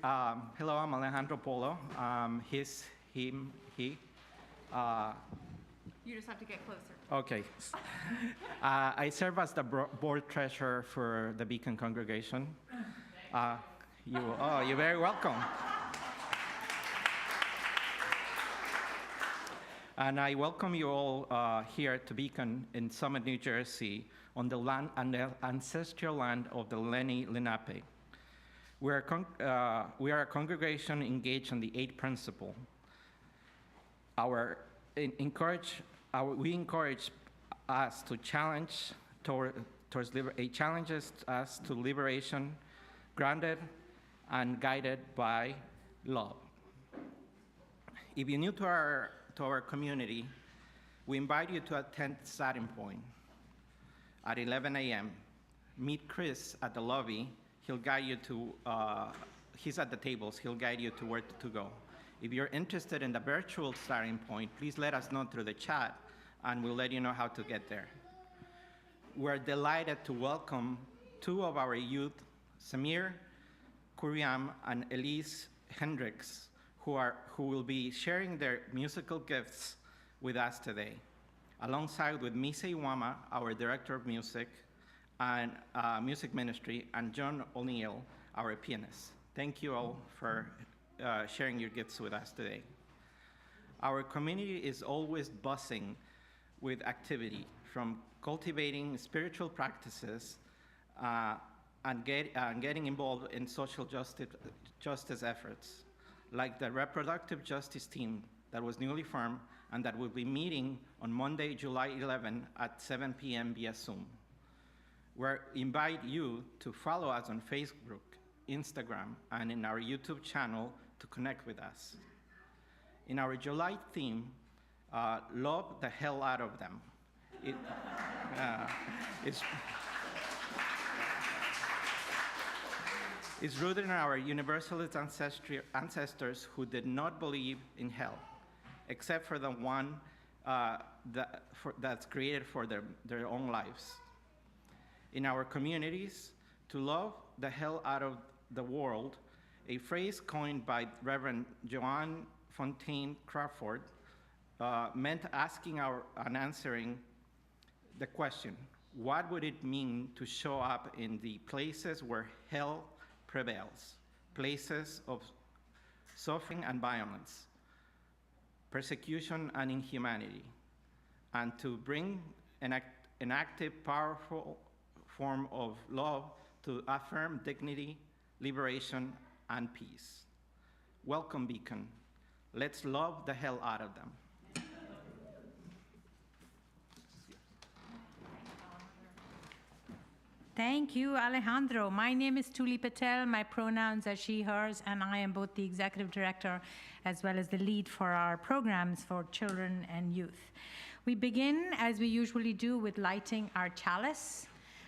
Hello, I'm Alejandro Polo. He's, him, he. You just have to get closer. Okay. I serve as the board treasurer for the Beacon congregation. You're very welcome. And I welcome you all here to Beacon in Summit, New Jersey, on the land and the ancestral land of the Lenni Lenape. We are a congregation engaged in the 8 principle. We encourage us to challenge challenges us to liberation, grounded and guided by love. If you're new to our community, we invite you to attend Starting Point at 11 a.m. Meet Chris at the lobby. He'll guide you to, he's at the tables. He'll guide you to where to go. If you're interested in the virtual Starting Point, please let us know through the chat, and we'll let you know how to get there. We're delighted to welcome 2 of our youth, Sameer Kuriyan and Elise Hinrichs, who will be sharing their musical gifts with us today, alongside with Mise Iwama, our director of music and music ministry, and John O'Neill, our pianist. Thank you all for sharing your gifts with us today. Our community is always buzzing with activity, from cultivating spiritual practices and getting involved in social justice efforts, like the reproductive justice team that was newly formed and that will be meeting on Monday, July 11 at 7 p.m. via Zoom. We invite you to follow us on Facebook, Instagram, and in our YouTube channel to connect with us. In our July theme, love the hell out of them. It's rooted in our universalist ancestors who did not believe in hell, except for the one that's created for their own lives. In our communities, to love the hell out of the world, a phrase coined by Reverend Joanne Fontaine Crawford, meant asking and answering the question, what would it mean to show up in the places where hell prevails, places of suffering and violence, persecution and inhumanity, and to bring an active, powerful form of love to affirm dignity, liberation, and peace. Welcome, Beacon. Let's love the hell out of them. Thank you, Alejandro. My name is Tuli Patel. My pronouns are she, hers, and I am both the executive director as well as the lead for our programs for children and youth. We begin, as we usually do, with lighting our chalice,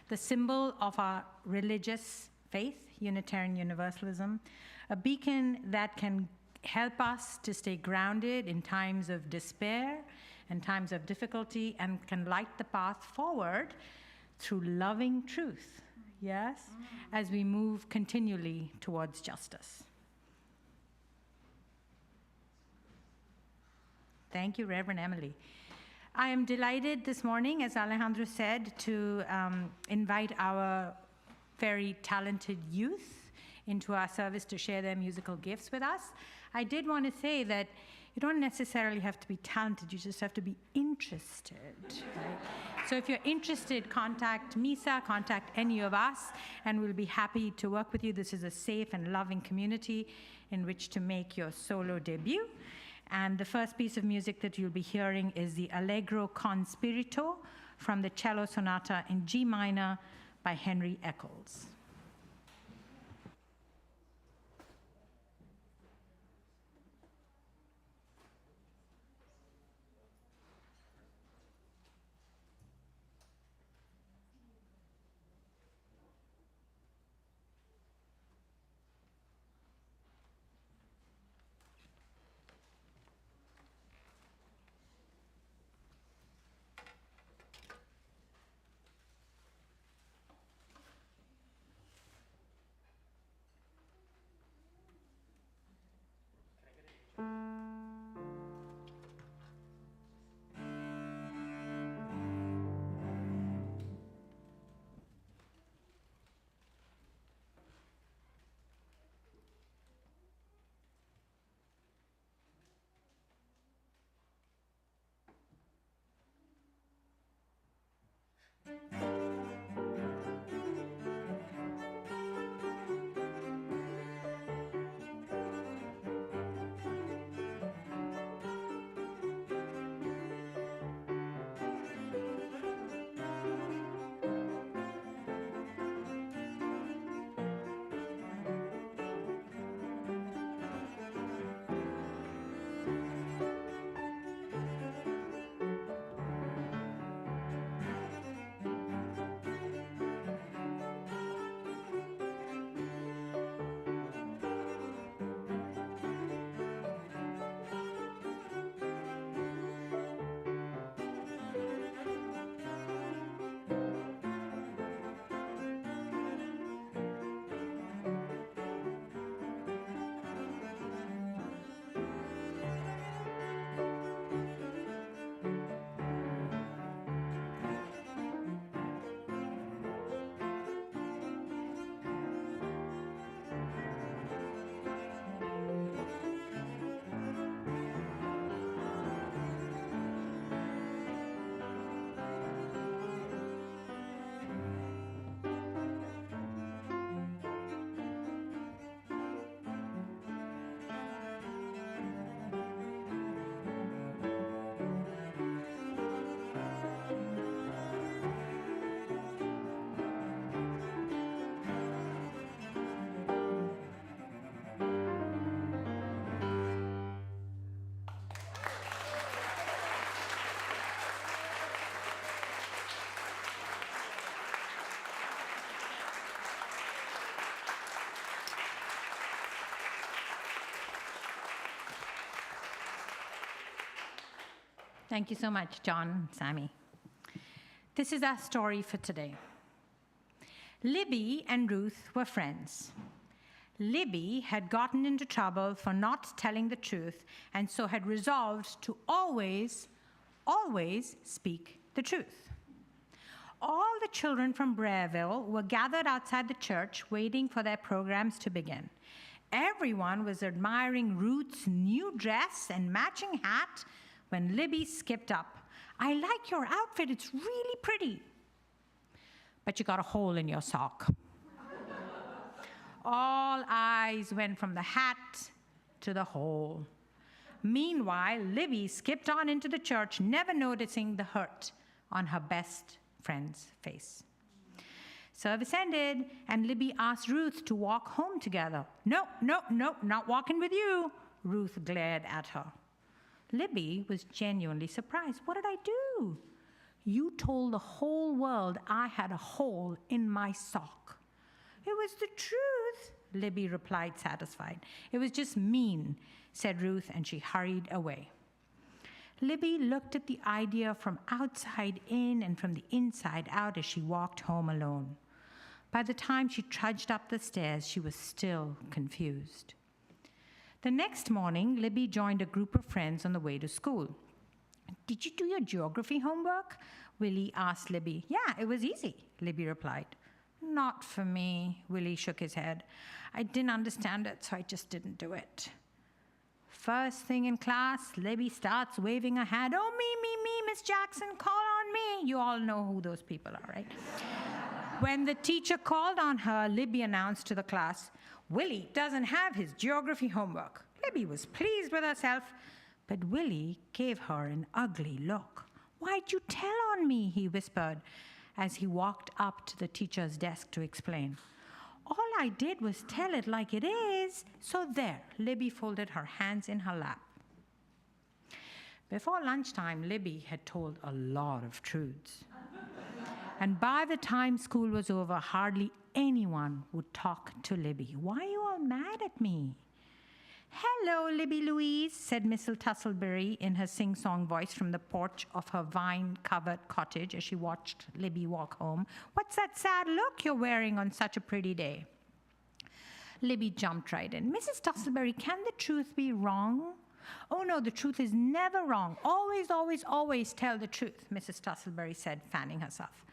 the symbol of our religious faith, Unitarian Universalism, a beacon that can help us to stay grounded in times of despair and times of difficulty, and can light the path forward through loving truth, yes, as we move continually towards justice. Thank you, Reverend Emily. I am delighted this morning, as Alejandro said, to invite our very talented youth into our service to share their musical gifts with us. I did want to say that you don't necessarily have to be talented, you just have to be interested, right? So if you're interested, contact Misa, contact any of us, and we'll be happy to work with you. This is a safe and loving community in which to make your solo debut. And the first piece of music that you'll be hearing is the Allegro con Spirito from the Cello Sonata in G minor by Henry Echols. Thank you so much, John and Sammy. This is our story for today. Libby and Ruth were friends. Libby had gotten into trouble for not telling the truth, and so had resolved to always speak the truth. All the children from Brerville were gathered outside the church waiting for their programs to begin. Everyone was admiring Ruth's new dress and matching hat when Libby skipped up. "I like your outfit, it's really pretty. But you got a hole in your sock." All eyes went from the hat to the hole. Meanwhile, Libby skipped on into the church, never noticing the hurt on her best friend's face. Service ended, and Libby asked Ruth to walk home together. No, not walking with you," Ruth glared at her. Libby was genuinely surprised. "What did I do?" "You told the whole world I had a hole in my sock." "It was the truth," Libby replied, satisfied. "It was just mean," said Ruth, and she hurried away. Libby looked at the idea from outside in and from the inside out as she walked home alone. By the time she trudged up the stairs, she was still confused. The next morning, Libby joined a group of friends on the way to school. "Did you do your geography homework?" Willie asked Libby. "Yeah, it was easy," Libby replied. "Not for me," Willie shook his head. "I didn't understand it, so I just didn't do it." First thing in class, Libby starts waving her hand. "Oh, me, Miss Jackson, call on me." You all know who those people are, right? When the teacher called on her, Libby announced to the class, "Willie doesn't have his geography homework." Libby was pleased with herself, but Willie gave her an ugly look. "Why'd you tell on me?" he whispered as he walked up to the teacher's desk to explain. "All I did was tell it like it is. So there." Libby folded her hands in her lap. Before lunchtime, Libby had told a lot of truths. And by the time school was over, hardly anyone would talk to Libby. "Why are you all mad at me?" "Hello, Libby Louise," said Mrs. Tussleberry in her sing-song voice from the porch of her vine-covered cottage as she watched Libby walk home. "What's that sad look you're wearing on such a pretty day?" Libby jumped right in. "Mrs. Tussleberry, can the truth be wrong?" "Oh, no, the truth is never wrong. Always tell the truth," Mrs. Tussleberry said, fanning herself.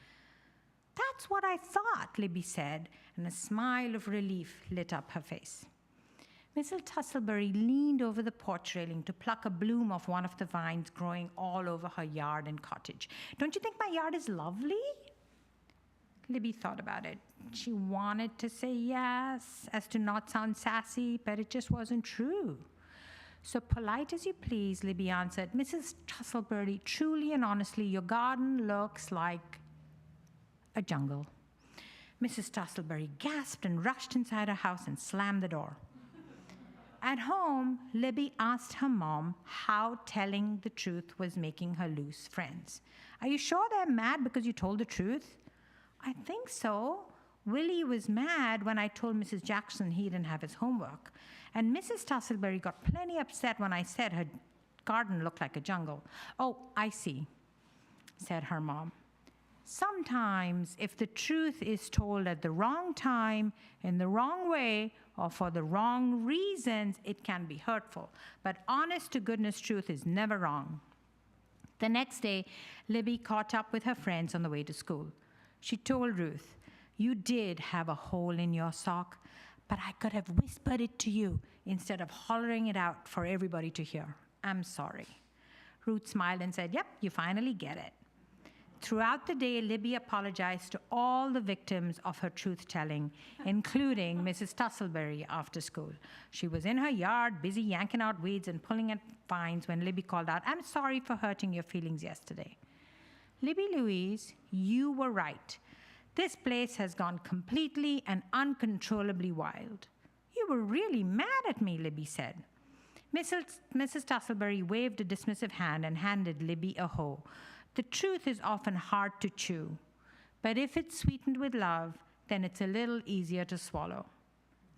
"That's what I thought," Libby said, and a smile of relief lit up her face. Mrs. Tussleberry leaned over the porch railing to pluck a bloom off one of the vines growing all over her yard and cottage. "Don't you think my yard is lovely?" Libby thought about it. She wanted to say yes, as to not sound sassy, but it just wasn't true. So polite as you please, Libby answered, Mrs. Tussleberry, truly and honestly, your garden looks like a jungle. Mrs. Tussleberry gasped and rushed inside her house and slammed the door. At home, Libby asked her mom how telling the truth was making her lose friends. Are you sure they're mad because you told the truth? I think so. Willie was mad when I told Mrs. Jackson he didn't have his homework. And Mrs. Tussleberry got plenty upset when I said her garden looked like a jungle. Oh, I see, said her mom. Sometimes, if the truth is told at the wrong time, in the wrong way, or for the wrong reasons, it can be hurtful. But honest-to-goodness truth is never wrong. The next day, Libby caught up with her friends on the way to school. She told Ruth, you did have a hole in your sock, but I could have whispered it to you instead of hollering it out for everybody to hear. I'm sorry. Ruth smiled and said, yep, you finally get it. Throughout the day, Libby apologized to all the victims of her truth-telling, including Mrs. Tussleberry after school. She was in her yard, busy yanking out weeds and pulling at vines when Libby called out, I'm sorry for hurting your feelings yesterday. Libby Louise, you were right. This place has gone completely and uncontrollably wild. You were really mad at me, Libby said. Mrs. Tussleberry waved a dismissive hand and handed Libby a hoe. The truth is often hard to chew, but if it's sweetened with love, then it's a little easier to swallow.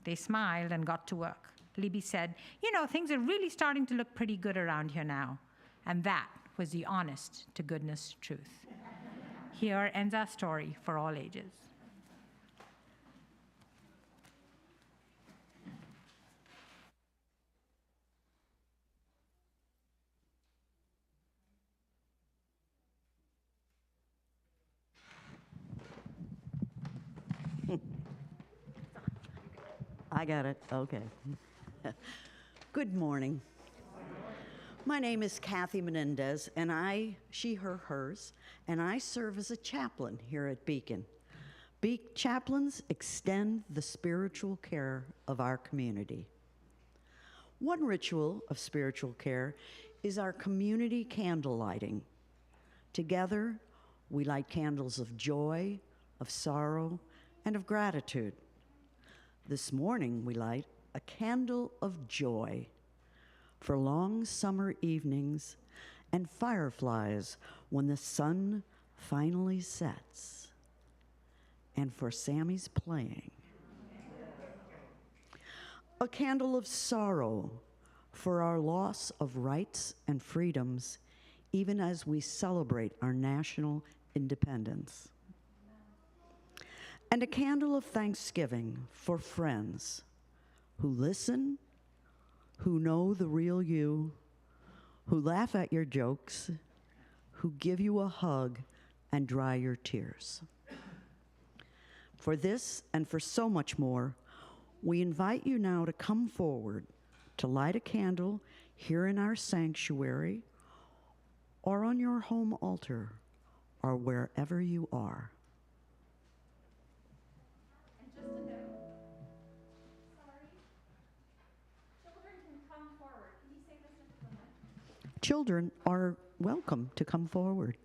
They smiled and got to work. Libby said, you know, things are really starting to look pretty good around here now. And that was the honest-to-goodness truth. Here ends our story for all ages. I got it. Okay. Good morning. My name is Kathy Menendez, and she, her, hers, and I serve as a chaplain here at Beacon. Chaplains extend the spiritual care of our community. One ritual of spiritual care is our community candle lighting. Together, we light candles of joy, of sorrow, and of gratitude. This morning, we light a candle of joy for long summer evenings and fireflies when the sun finally sets, and for Sammy's playing. A candle of sorrow for our loss of rights and freedoms, even as we celebrate our national independence. And a candle of thanksgiving for friends who listen, who know the real you, who laugh at your jokes, who give you a hug and dry your tears. For this and for so much more, we invite you now to come forward to light a candle here in our sanctuary or on your home altar or wherever you are. Children are welcome to come forward.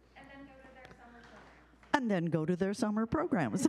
And then go to their summer programs.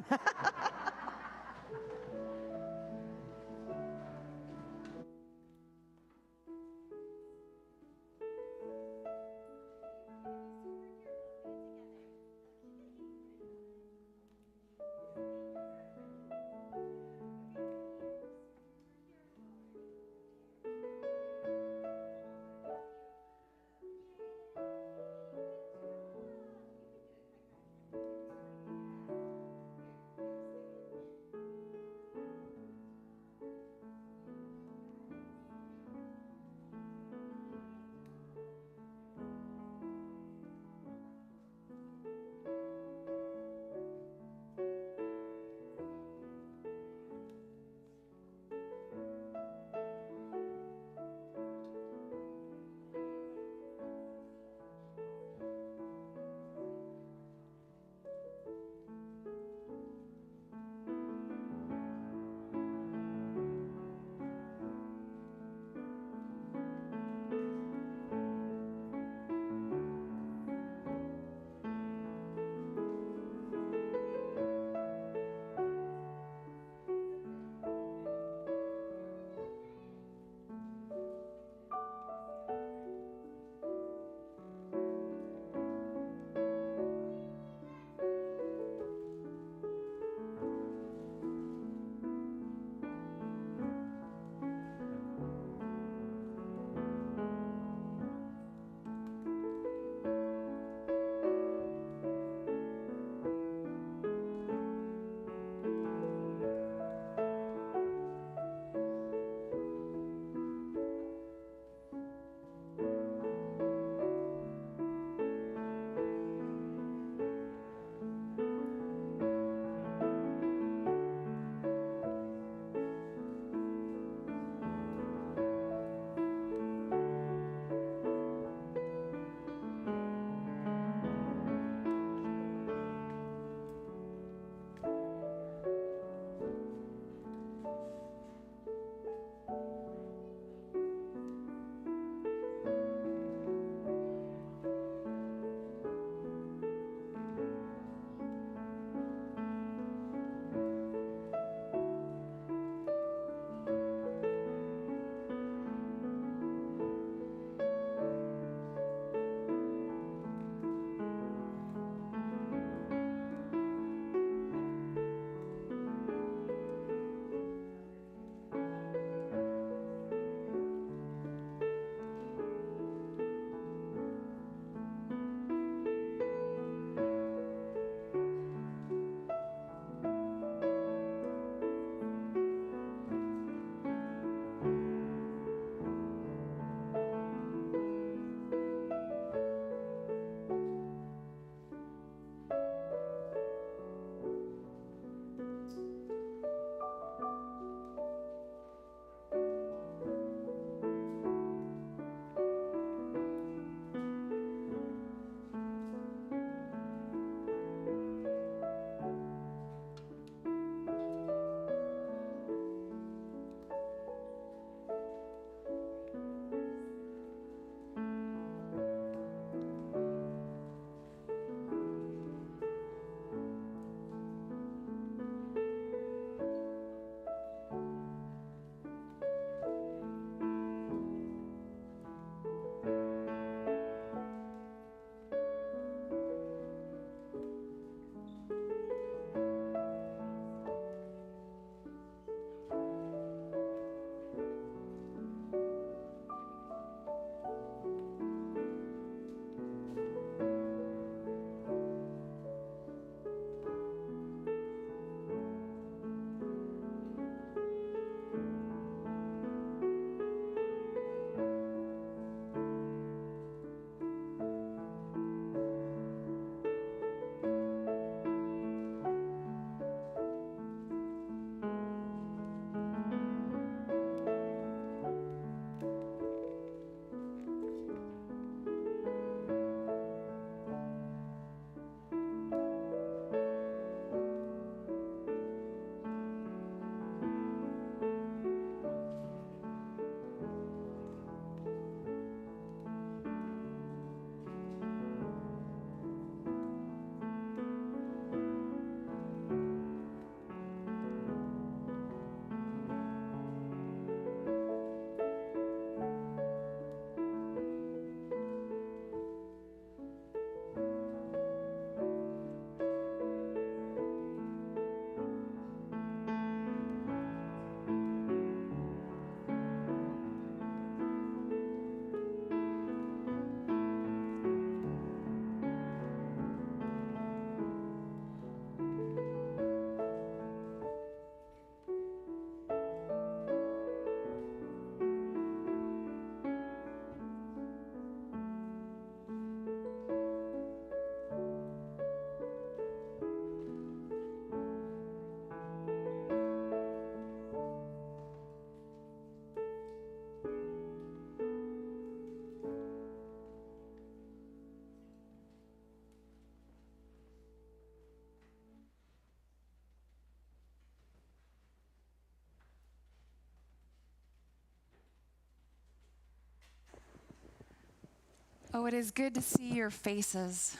Oh, it is good to see your faces.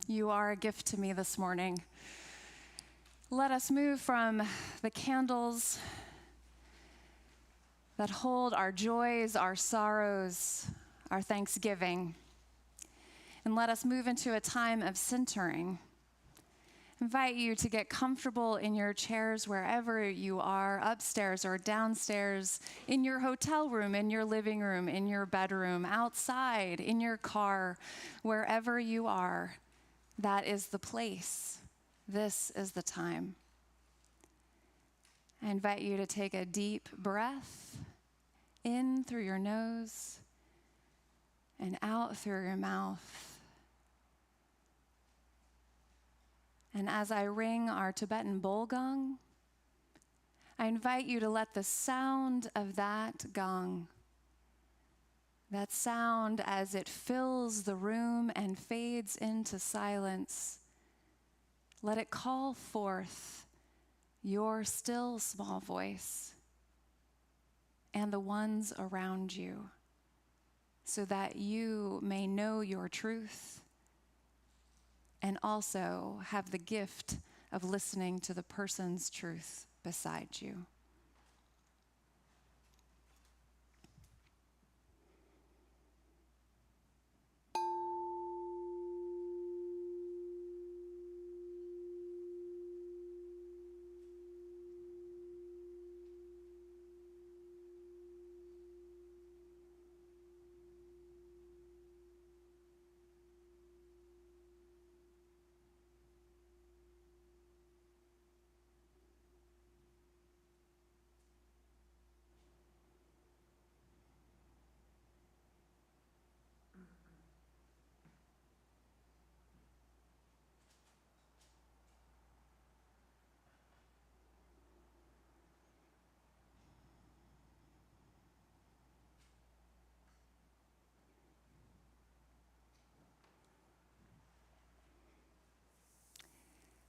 You are a gift to me this morning. Let us move from the candles that hold our joys, our sorrows, our thanksgiving, and let us move into a time of centering. Invite you to get comfortable in your chairs wherever you are, upstairs or downstairs, in your hotel room, in your living room, in your bedroom, outside, in your car, wherever you are. That is the place. This is the time. I invite you to take a deep breath in through your nose and out through your mouth. And as I ring our Tibetan bowl gong, I invite you to let the sound of that gong, that sound as it fills the room and fades into silence, let it call forth your still small voice and the ones around you, so that you may know your truth and also have the gift of listening to the person's truth beside you.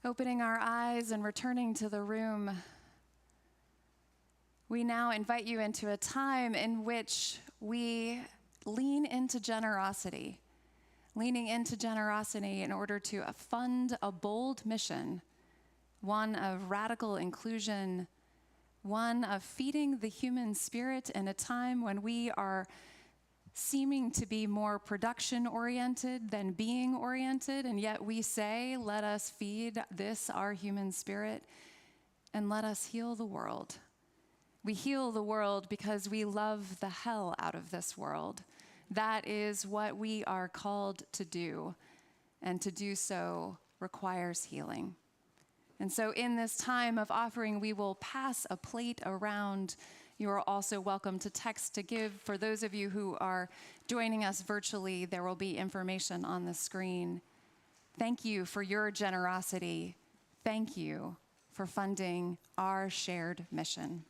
Opening our eyes and returning to the room, we now invite you into a time in which we lean into generosity, leaning into generosity in order to fund a bold mission, one of radical inclusion, one of feeding the human spirit in a time when we are seeming to be more production-oriented than being-oriented, and yet we say, let us feed this, our human spirit, and let us heal the world. We heal the world because we love the hell out of this world. That is what we are called to do, and to do so requires healing. And so in this time of offering, we will pass a plate around. You are also welcome to text to give. For those of you who are joining us virtually, there will be information on the screen. Thank you for your generosity. Thank you for funding our shared mission.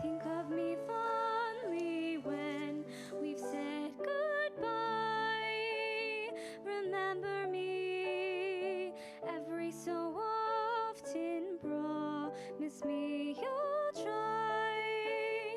Think of me fondly when we've said goodbye. Remember me every so often. Promise me you'll try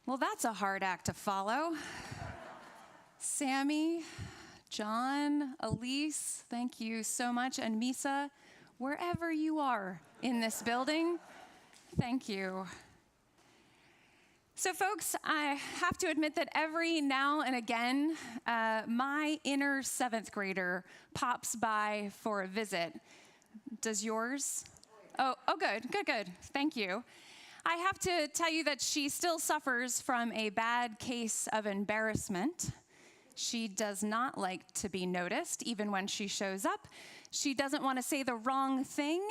Well, that's a hard act to follow. Sammy, John, Elise, thank you so much. And Misa, wherever you are in this building, thank you. So folks, I have to admit that every now and again, my inner 7th grader pops by for a visit. Does yours? Oh, good. Thank you. I have to tell you that she still suffers from a bad case of embarrassment. She does not like to be noticed, even when she shows up. She doesn't want to say the wrong thing,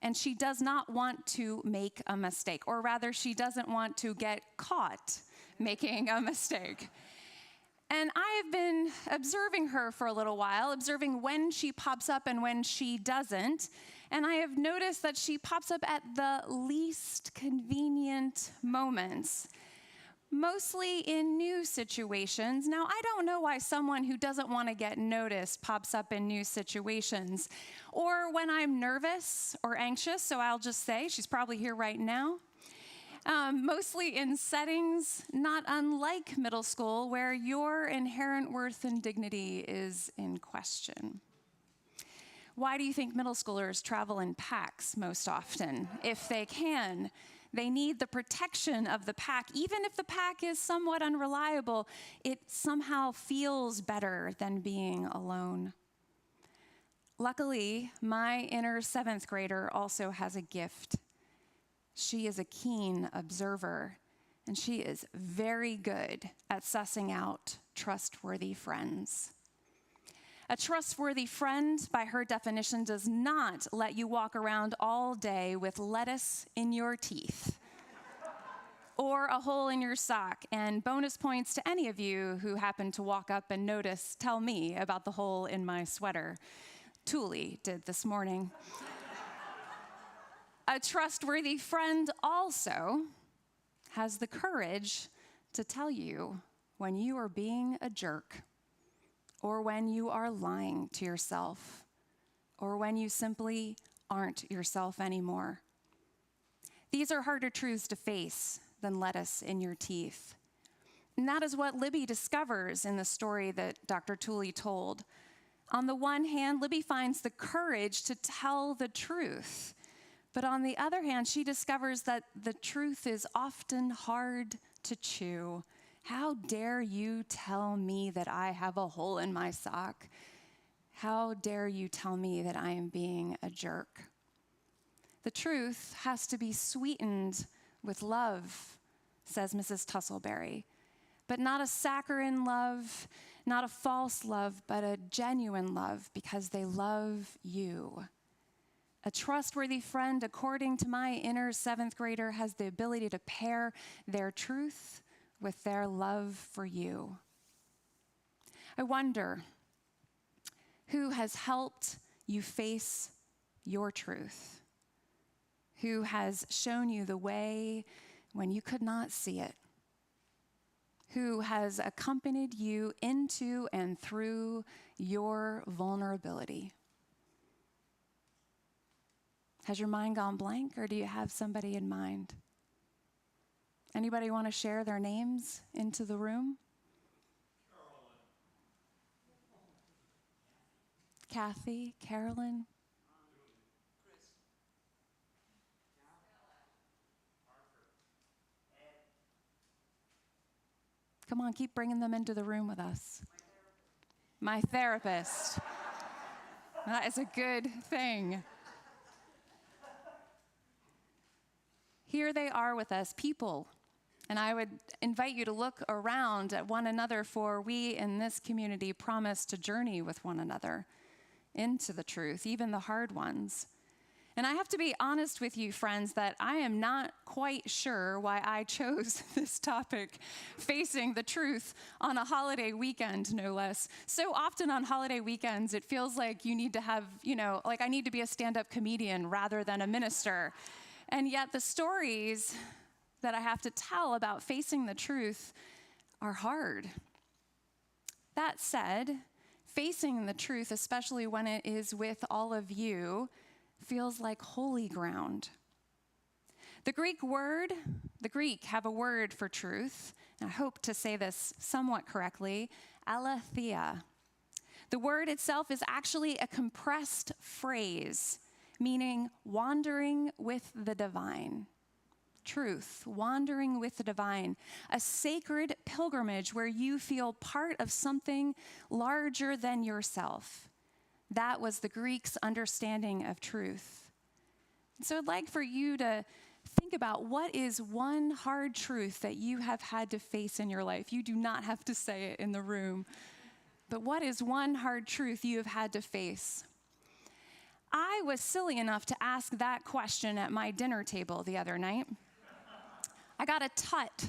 and she does not want to make a mistake, or rather, she doesn't want to get caught making a mistake. And I have been observing her for a little while, observing when she pops up and when she doesn't. And I have noticed that she pops up at the least convenient moments, mostly in new situations. Now, I don't know why someone who doesn't want to get noticed pops up in new situations, or when I'm nervous or anxious, so I'll just say she's probably here right now. Mostly in settings not unlike middle school, where your inherent worth and dignity is in question. Why do you think middle schoolers travel in packs most often? If they can, they need the protection of the pack. Even if the pack is somewhat unreliable, it somehow feels better than being alone. Luckily, my inner 7th grader also has a gift. She is a keen observer, and she is very good at sussing out trustworthy friends. A trustworthy friend, by her definition, does not let you walk around all day with lettuce in your teeth or a hole in your sock. And bonus points to any of you who happen to walk up and notice, tell me about the hole in my sweater. Thule did this morning. A trustworthy friend also has the courage to tell you when you are being a jerk, or when you are lying to yourself, or when you simply aren't yourself anymore. These are harder truths to face than lettuce in your teeth. And that is what Libby discovers in the story that Dr. Thule told. On the one hand, Libby finds the courage to tell the truth. But on the other hand, she discovers that the truth is often hard to chew. How dare you tell me that I have a hole in my sock? How dare you tell me that I am being a jerk? The truth has to be sweetened with love, says Mrs. Tussleberry. But not a saccharine love, not a false love, but a genuine love, because they love you. A trustworthy friend, according to my inner 7th grader, has the ability to pair their truth with their love for you. I wonder, who has helped you face your truth? Who has shown you the way when you could not see it? Who has accompanied you into and through your vulnerability? Has your mind gone blank, or do you have somebody in mind? Anybody want to share their names into the room? Kathy, Carolyn. Come on, keep bringing them into the room with us. My therapist. That is a good thing. Here they are with us, people. And I would invite you to look around at one another, for we in this community promise to journey with one another into the truth, even the hard ones. And I have to be honest with you, friends, that I am not quite sure why I chose this topic, facing the truth, on a holiday weekend, no less. So often on holiday weekends, it feels like you need to have, like I need to be a stand-up comedian rather than a minister. And yet the stories that I have to tell about facing the truth are hard. That said, facing the truth, especially when it is with all of you, feels like holy ground. The Greek word the Greek have a word for truth, and I hope to say this somewhat correctly, aletheia. The word itself is actually a compressed phrase, meaning wandering with the divine. Truth, wandering with the divine, a sacred pilgrimage where you feel part of something larger than yourself. That was the Greeks' understanding of truth. So I'd like for you to think about what is one hard truth that you have had to face in your life. You do not have to say it in the room, but what is one hard truth you have had to face? I was silly enough to ask that question at my dinner table the other night. I got a tut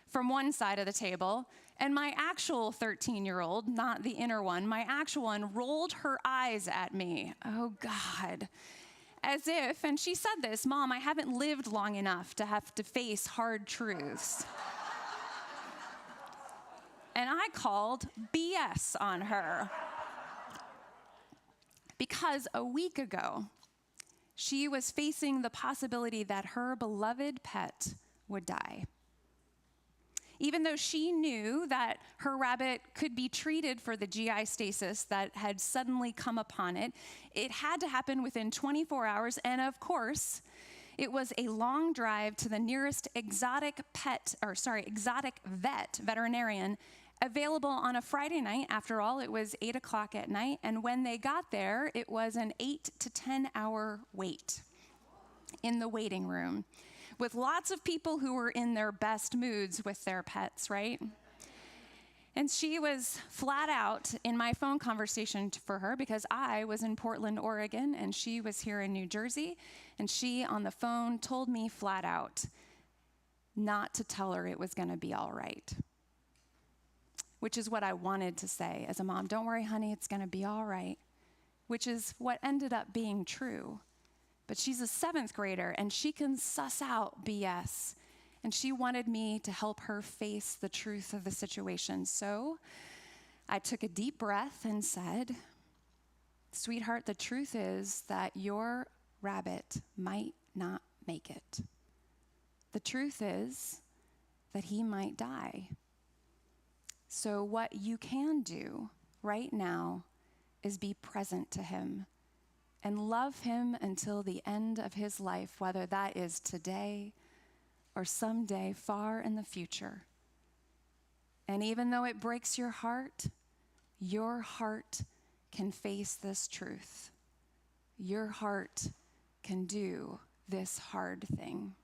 from one side of the table, and my actual 13-year-old, not the inner one, my actual one rolled her eyes at me. Oh, God. As if, and she said this, "Mom, I haven't lived long enough to have to face hard truths." And I called BS on her. Because a week ago, she was facing the possibility that her beloved pet would die. Even though she knew that her rabbit could be treated for the GI stasis that had suddenly come upon it, it had to happen within 24 hours, and of course, it was a long drive to the nearest exotic veterinarian available on a Friday night. After all, it was 8 o'clock at night, and when they got there, it was an 8 to 10 hour wait in the waiting room, with lots of people who were in their best moods with their pets, right? And she was flat out in my phone conversation for her because I was in Portland, Oregon, and she was here in New Jersey, and she on the phone told me flat out not to tell her it was going to be all right, which is what I wanted to say as a mom. Don't worry, honey, it's going to be all right, which is what ended up being true. But she's a 7th grader, and she can suss out BS. And she wanted me to help her face the truth of the situation. So I took a deep breath and said, "Sweetheart, the truth is that your rabbit might not make it. The truth is that he might die. So what you can do right now is be present to him and love him until the end of his life, whether that is today or someday far in the future. And even though it breaks your heart can face this truth. Your heart can do this hard thing."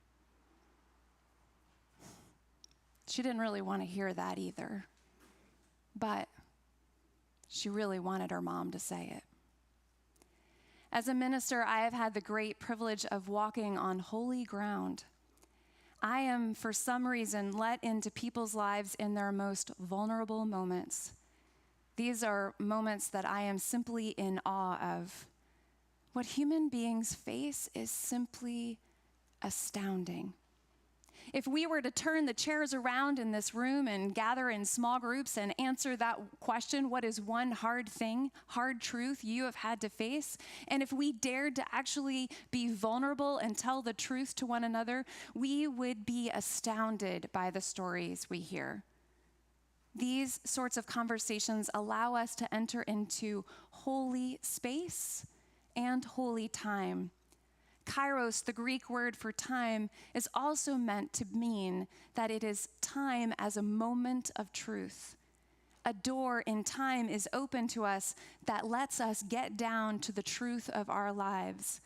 She didn't really want to hear that either, but she really wanted her mom to say it. As a minister, I have had the great privilege of walking on holy ground. I am, for some reason, let into people's lives in their most vulnerable moments. These are moments that I am simply in awe of. What human beings face is simply astounding. If we were to turn the chairs around in this room and gather in small groups and answer that question, what is one hard thing, hard truth you have had to face? And if we dared to actually be vulnerable and tell the truth to one another, we would be astounded by the stories we hear. These sorts of conversations allow us to enter into holy space and holy time. Kairos, the Greek word for time, is also meant to mean that it is time as a moment of truth. A door in time is open to us that lets us get down to the truth of our lives.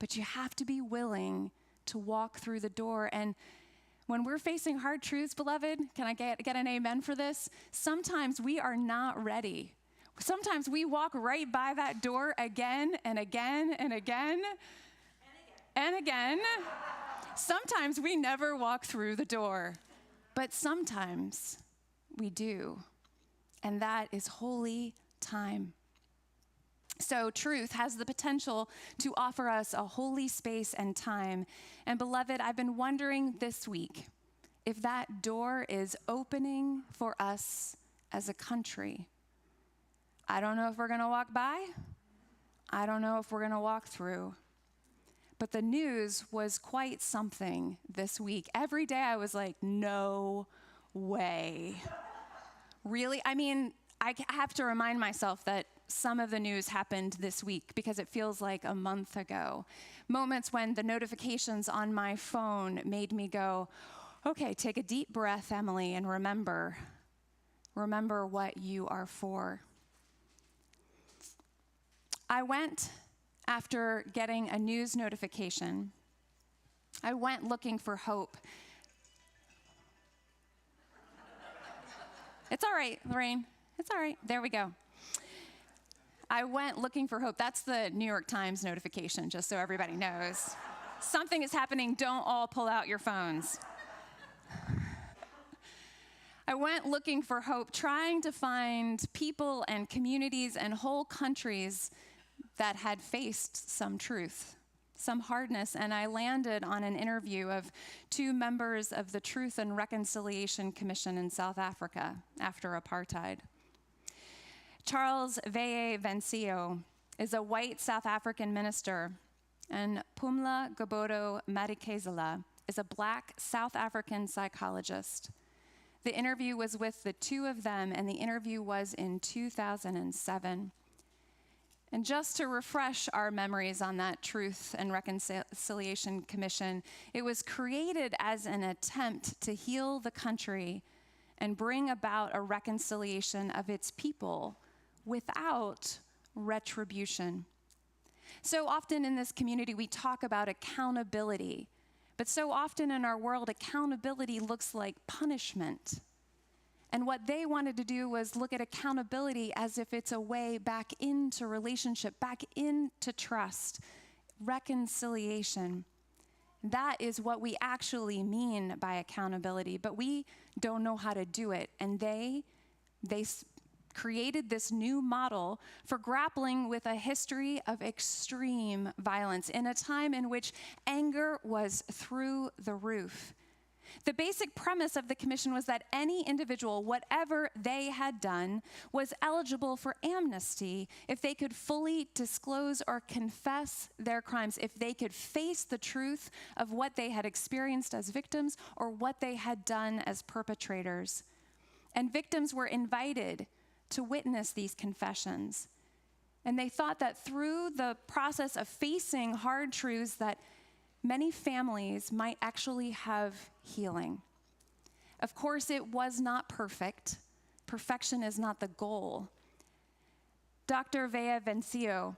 But you have to be willing to walk through the door. And when we're facing hard truths, beloved, can I get an amen for this? Sometimes we are not ready. Sometimes we walk right by that door again and again and again. And again, sometimes we never walk through the door, but sometimes we do, and that is holy time. So truth has the potential to offer us a holy space and time. And beloved, I've been wondering this week if that door is opening for us as a country. I don't know if we're going to walk by. I don't know if we're going to walk through. But the news was quite something this week. Every day I was like, no way. Really? I mean, I have to remind myself that some of the news happened this week because it feels like a month ago. Moments when the notifications on my phone made me go, okay, take a deep breath, Emily, and remember what you are for. I went, after getting a news notification, I went looking for hope. It's all right, Lorraine. It's all right. There we go. I went looking for hope. That's the New York Times notification, just so everybody knows. Something is happening. Don't all pull out your phones. I went looking for hope, trying to find people and communities and whole countries that had faced some truth, some hardness, and I landed on an interview of two members of the Truth and Reconciliation Commission in South Africa after apartheid. Charles Veye Vencio is a white South African minister, and Pumla Gobodo Madikezela is a black South African psychologist. The interview was with the two of them, and the interview was in 2007. And just to refresh our memories on that Truth and Reconciliation Commission, it was created as an attempt to heal the country and bring about a reconciliation of its people without retribution. So often in this community, we talk about accountability, but so often in our world, accountability looks like punishment. And what they wanted to do was look at accountability as if it's a way back into relationship, back into trust, reconciliation. That is what we actually mean by accountability, but we don't know how to do it. And they created this new model for grappling with a history of extreme violence in a time in which anger was through the roof. The basic premise of the commission was that any individual, whatever they had done, was eligible for amnesty if they could fully disclose or confess their crimes, if they could face the truth of what they had experienced as victims or what they had done as perpetrators. And victims were invited to witness these confessions. And they thought that through the process of facing hard truths that many families might actually have healing. Of course, it was not perfect. Perfection is not the goal. Dr. Veye Vencio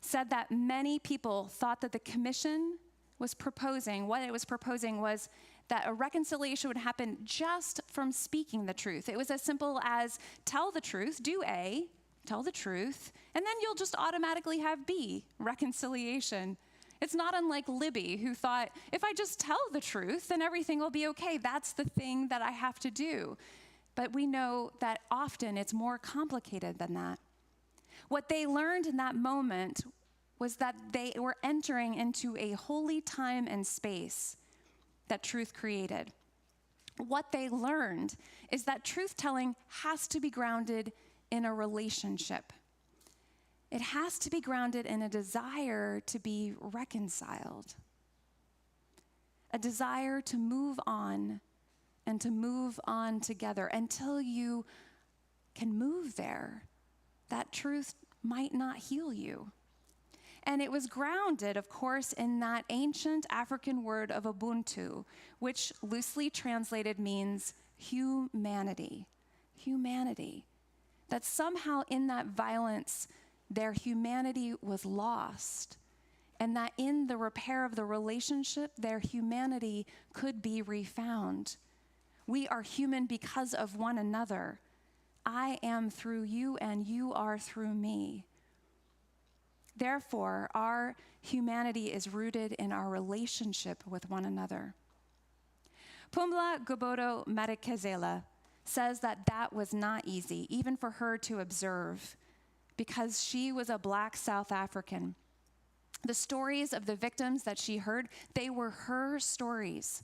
said that many people thought that the commission was proposing, what it was proposing was that a reconciliation would happen just from speaking the truth. It was as simple as tell the truth, do A, tell the truth, and then you'll just automatically have B, reconciliation. It's not unlike Libby, who thought, if I just tell the truth, then everything will be okay. That's the thing that I have to do. But we know that often it's more complicated than that. What they learned in that moment was that they were entering into a holy time and space that truth created. What they learned is that truth-telling has to be grounded in a relationship. It has to be grounded in a desire to be reconciled, a desire to move on and to move on together. Until you can move there, that truth might not heal you. And it was grounded, of course, in that ancient African word of Ubuntu, which loosely translated means humanity. Humanity. That somehow in that violence, their humanity was lost, and that in the repair of the relationship, their humanity could be refound. We are human because of one another. I am through you, and you are through me. Therefore, our humanity is rooted in our relationship with one another. Pumla Gobodo Madikezela says that that was not easy, even for her to observe, because she was a black South African. The stories of the victims that she heard, they were her stories.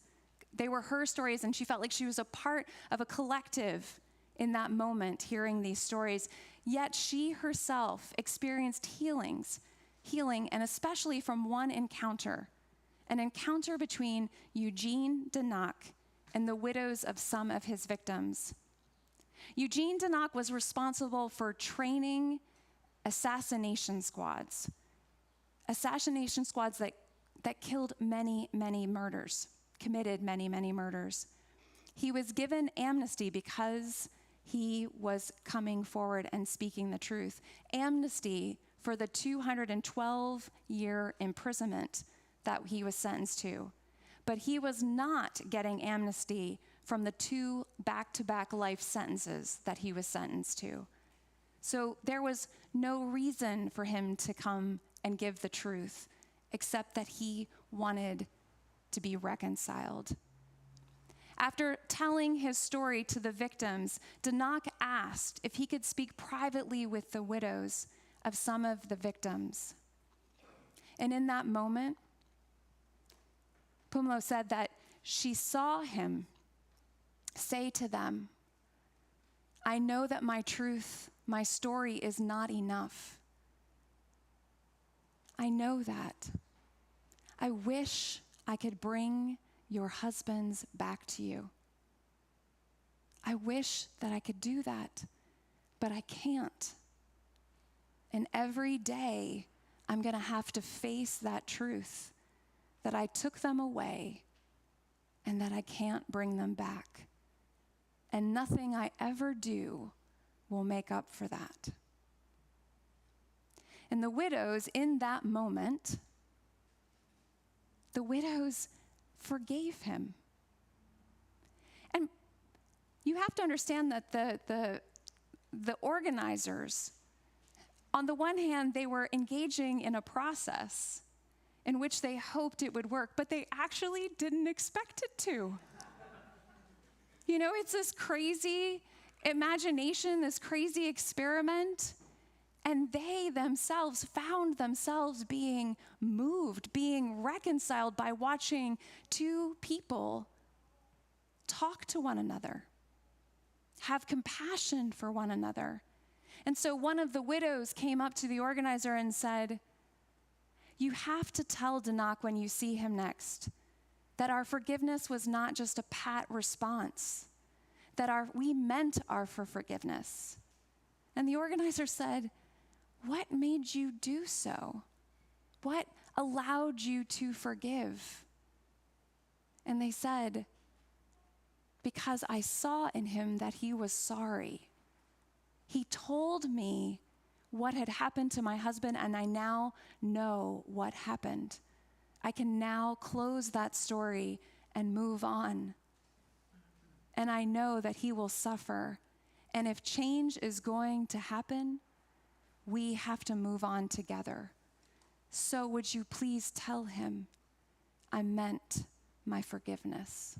They were her stories, and she felt like she was a part of a collective in that moment, hearing these stories. Yet she herself experienced healing, and especially from one encounter an encounter between Eugene Denac and the widows of some of his victims. Eugene Denac was responsible for training assassination squads that killed many, many murders, committed many, many murders. He was given amnesty because he was coming forward and speaking the truth. Amnesty for the 212-year imprisonment that he was sentenced to. But he was not getting amnesty from the 2 back-to-back life sentences that he was sentenced to. So there was no reason for him to come and give the truth, except that he wanted to be reconciled. After telling his story to the victims, Denac asked if he could speak privately with the widows of some of the victims. And in that moment, Pumlo said that she saw him say to them, "I know that my truth, my story is not enough. I know that. I wish I could bring your husbands back to you. I wish that I could do that, but I can't. And every day, I'm going to have to face that truth, that I took them away and that I can't bring them back. And nothing I ever do will make up for that." And the widows, in that moment, the widows forgave him. And you have to understand that the organizers, on the one hand, they were engaging in a process in which they hoped it would work, but they actually didn't expect it to. You know, it's this crazy imagination, this crazy experiment, and they themselves found themselves being moved, being reconciled by watching 2 people talk to one another, have compassion for one another. And so one of the widows came up to the organizer and said, "You have to tell Denac when you see him next that our forgiveness was not just a pat response, that we meant our forgiveness." And the organizer said, "What made you do so? What allowed you to forgive?" And they said, "Because I saw in him that he was sorry. He told me what had happened to my husband, and I now know what happened. I can now close that story and move on. And I know that he will suffer. And if change is going to happen, we have to move on together. So would you please tell him I meant my forgiveness?"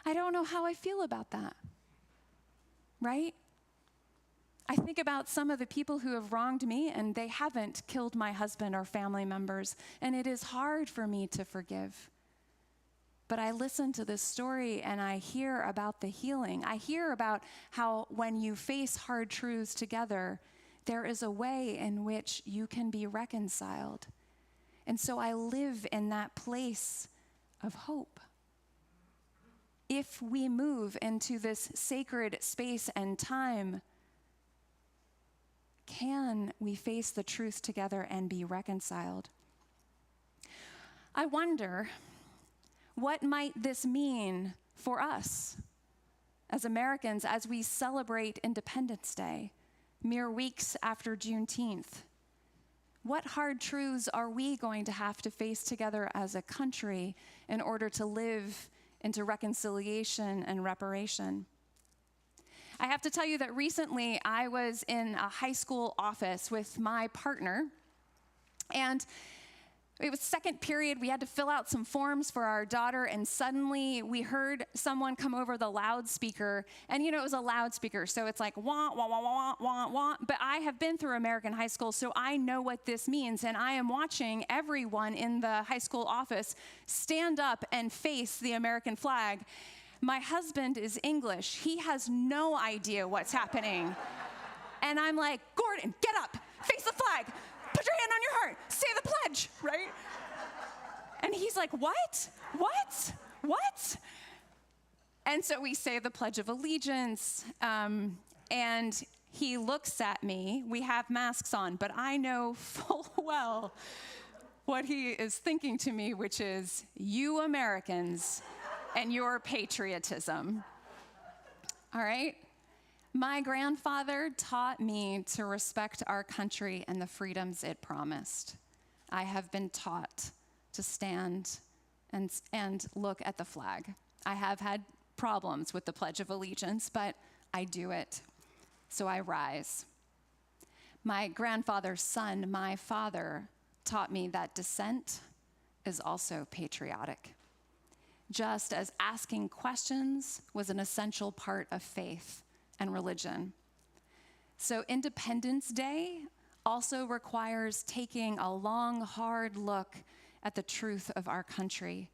I don't know how I feel about that, right? I think about some of the people who have wronged me, and they haven't killed my husband or family members, and it is hard for me to forgive. But I listen to this story and I hear about the healing. I hear about how when you face hard truths together, there is a way in which you can be reconciled. And so I live in that place of hope. If we move into this sacred space and time, can we face the truth together and be reconciled? I wonder, what might this mean for us as Americans as we celebrate Independence Day, mere weeks after Juneteenth? What hard truths are we going to have to face together as a country in order to live into reconciliation and reparation? I have to tell you that recently I was in a high school office with my partner, and it was second period. We had to fill out some forms for our daughter, and suddenly we heard someone come over the loudspeaker, and it was a loudspeaker, so it's like wah, wah, wah, wah, wah, wah. But I have been through American high school, so I know what this means, and I am watching everyone in the high school office stand up and face the American flag. My husband is English. He has no idea what's happening. And I'm like, "Gordon, get up, face the flag, put your hand on your heart, say the pledge." pledge, right? And he's like, what? What? What? And so we say the Pledge of Allegiance, and he looks at me. We have masks on, but I know full well what he is thinking to me, which is, you Americans and your patriotism. All right? My grandfather taught me to respect our country and the freedoms it promised. I have been taught to stand and look at the flag. I have had problems with the Pledge of Allegiance, but I do it. So I rise. My grandfather's son, my father, taught me that dissent is also patriotic, just as asking questions was an essential part of faith and religion. So Independence Day also requires taking a long, hard look at the truth of our country.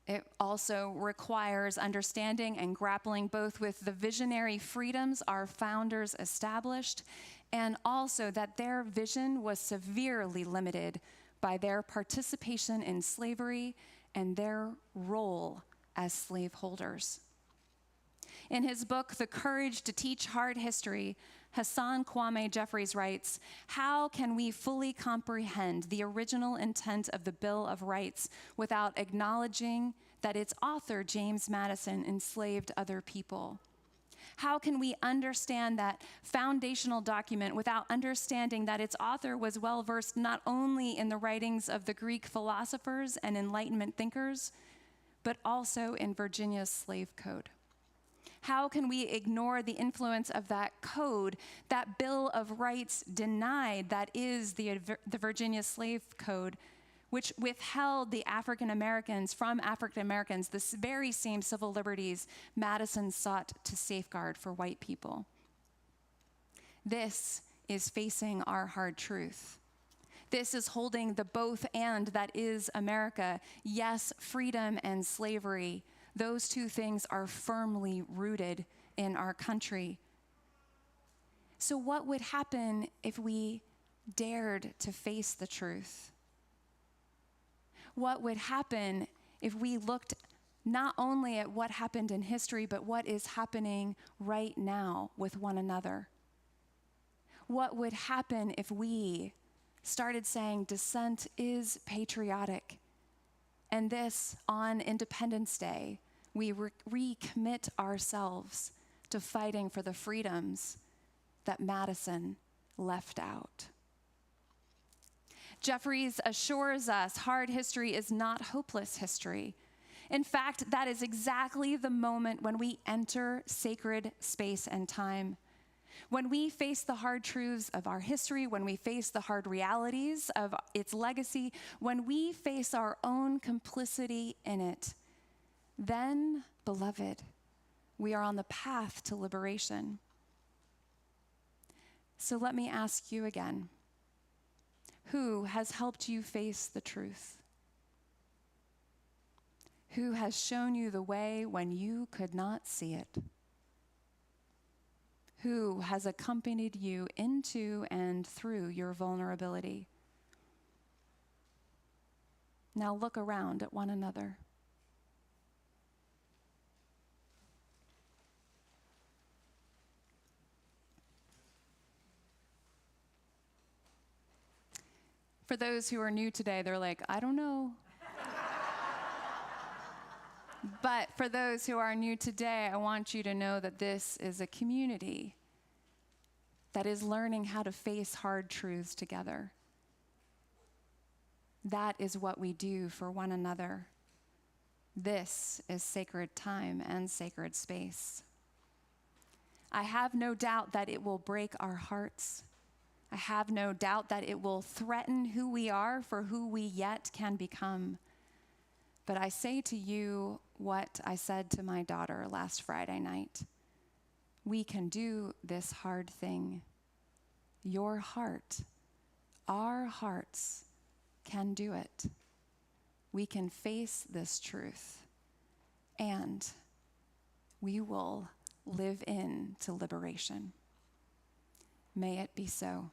It also requires understanding and grappling both with the visionary freedoms our founders established, and also that their vision was severely limited by their participation in slavery and their role as slaveholders. In his book, The Courage to Teach Hard History, Hassan Kwame Jeffries writes, "How can we fully comprehend the original intent of the Bill of Rights without acknowledging that its author, James Madison, enslaved other people? How can we understand that foundational document without understanding that its author was well-versed not only in the writings of the Greek philosophers and Enlightenment thinkers, but also in Virginia's slave code? How can we ignore the influence of that code, that Bill of Rights denied, that is the Virginia Slave Code, which withheld the African Americans from African Americans, the very same civil liberties Madison sought to safeguard for white people? This is facing our hard truth. This is holding the both and that is America. Yes, freedom and slavery. Those two things are firmly rooted in our country. So what would happen if we dared to face the truth? What would happen if we looked not only at what happened in history, but what is happening right now with one another? What would happen if we started saying dissent is patriotic? And this, on Independence Day, we recommit ourselves to fighting for the freedoms that Madison left out. Jeffries assures us hard history is not hopeless history. In fact, that is exactly the moment when we enter sacred space and time. When we face the hard truths of our history, when we face the hard realities of its legacy, when we face our own complicity in it, then, beloved, we are on the path to liberation. So let me ask you again, who has helped you face the truth? Who has shown you the way when you could not see it? Who has accompanied you into and through your vulnerability? Now look around at one another. For those who are new today, they're like, I don't know. But for those who are new today, I want you to know that this is a community that is learning how to face hard truths together. That is what we do for one another. This is sacred time and sacred space. I have no doubt that it will break our hearts. I have no doubt that it will threaten who we are for who we yet can become. But I say to you what I said to my daughter last Friday night. We can do this hard thing. Your heart, our hearts can do it. We can face this truth, and we will live into liberation. May it be so.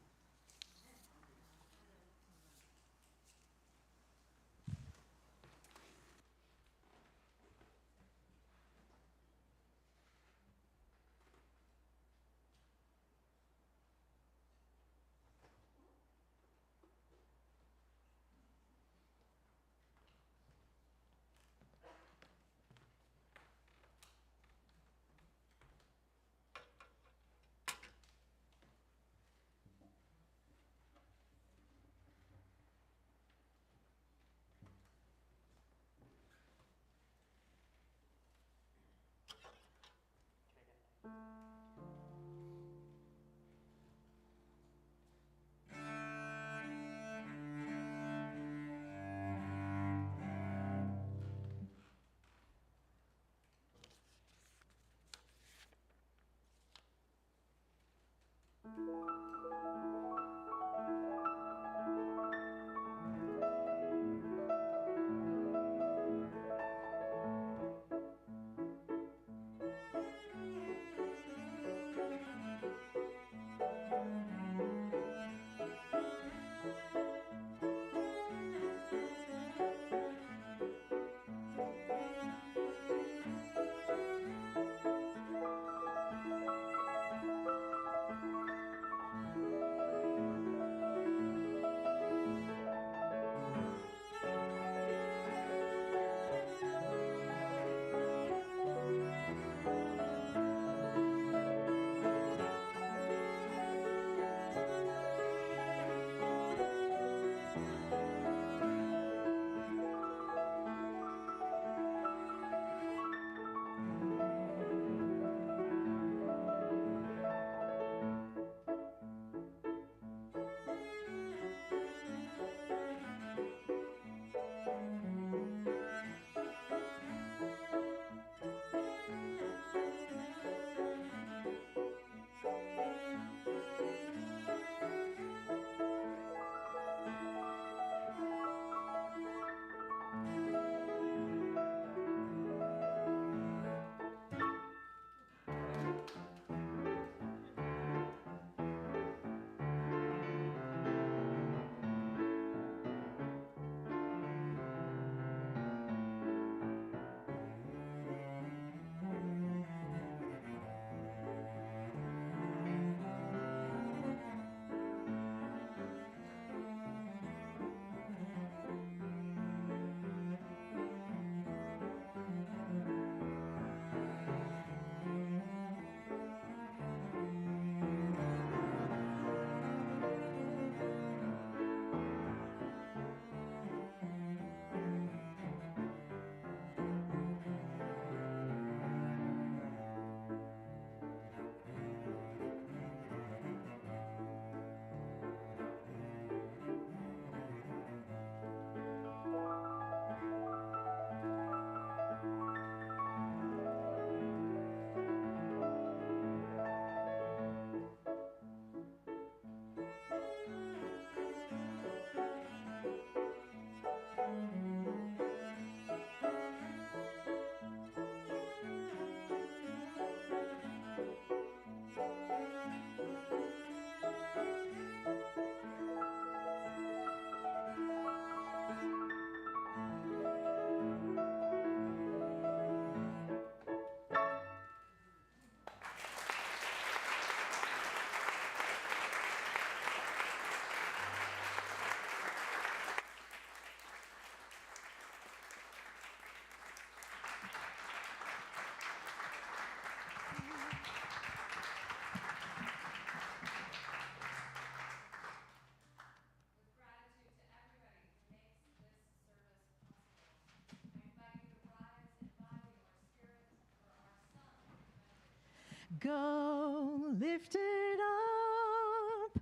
Go lifted up,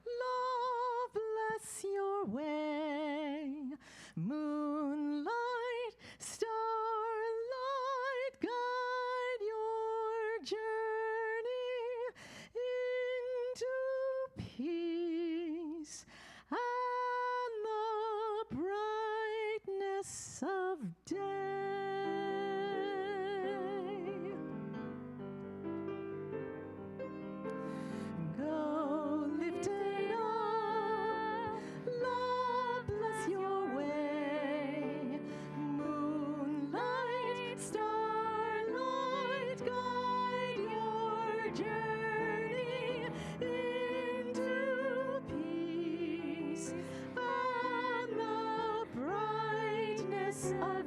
love bless your way. Moonlight, starlight, guide your journey into peace and the brightness of day. Go lifted up, love bless your way. Moonlight, starlight, guide your journey into peace and the brightness of